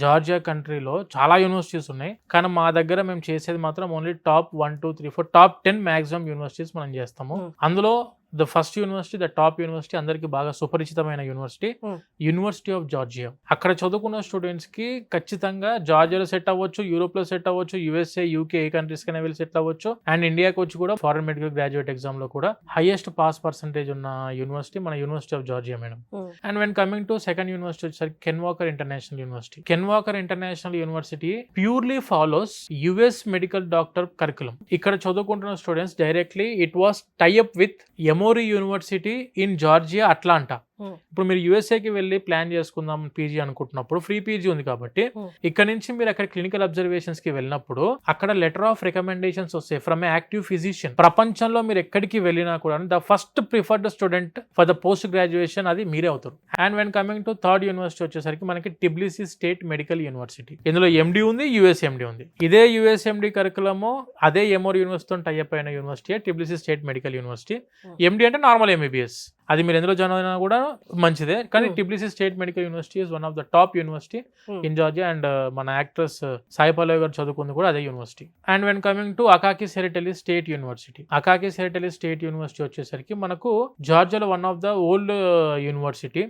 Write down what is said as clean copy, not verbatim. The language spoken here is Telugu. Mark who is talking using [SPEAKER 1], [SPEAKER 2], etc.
[SPEAKER 1] జార్జియా కంట్రీలో చాలా యూనివర్సిటీస్ ఉన్నాయి. కానీ మా దగ్గర మేము చేసేది మాత్రం only top 1, 2, 3, 4 top 10 maximum universities మనం చేస్తాము. అందులో the first university, the top university, అందరికి బాగా సుపరిచితమైన యూనివర్సిటీ, యూనివర్సిటీ ఆఫ్ జార్జియా. అక్కడ చదువుకున్న స్టూడెంట్స్ కి ఖచ్చితంగా జార్జియాలో సెట్ అవ్వచ్చు, యూరోప్ లో సెట్ అవ్వచ్చు, యుఎస్ఏ, యూకే ఏ కంట్రీస్ కైనా వెళ్ళి సెట్ అవ్వచ్చు. అండ్ ఇండియాకి వచ్చి కూడా ఫారెన్ మెడికల్ గ్రాడ్యుయేట్ ఎగ్జామ్ లో కూడా హైయెస్ట్ పాస్ పర్సెంటేజ్ ఉన్న యూనివర్సిటీ మన university of Georgia madam. And when coming to second university వచ్చేసరికి Ken Walker international university. Ken Walker international university purely follows US medical doctor curriculum. ఇక్కడ చదువుకుంటున్న students directly it was tie up with Emory university in Georgia, Atlanta. ఇప్పుడు మీరు యుఎస్ఏకి వెళ్ళి ప్లాన్ చేసుకుందాం పీజీ అనుకుంటున్నప్పుడు ఫ్రీ పీజీ ఉంది కాబట్టి ఇక్కడ నుంచి మీరు అక్కడ క్లినికల్ అబ్జర్వేషన్స్ కి వెళ్ళినప్పుడు అక్కడ లెటర్ ఆఫ్ రికమెండేషన్స్ వస్తాయి ఫ్రమ్ ఏ యాక్టివ్ ఫిజిషియన్. ప్రపంచంలో మీరు ఎక్కడికి వెళ్ళినా కూడా the first preferred student for the post graduation అది మీరే అవుతారు. And when coming to third university వచ్చేసరికి మనకి టిబ్లిసీ స్టేట్ మెడికల్ యూనివర్సిటీ. ఇందులో ఎండి ఉంది, యుఎస్ఎండి ఉంది. ఇదే యుఎస్ఎండి కరికులము అదే ఎమోర్ యూనివర్సిటీతో టైఅప్ అయిన university Tbilisi state medical university. MD అంటే నార్మల్ ఎంబీబీఎస్, అది మీరు ఎందులో జాయిన్ అయినా కూడా మంచిదే. కానీ Tbilisi state medical university is one of the top university in Georgia. And మన యాక్ట్రెస్ సాయి పల్లవి గారు చదువుకుంది కూడా అదే university. And when coming to Akaki Tsereteli state university. Akaki Tsereteli state university వచ్చేసరికి మనకు జార్జియాలో one of the old university.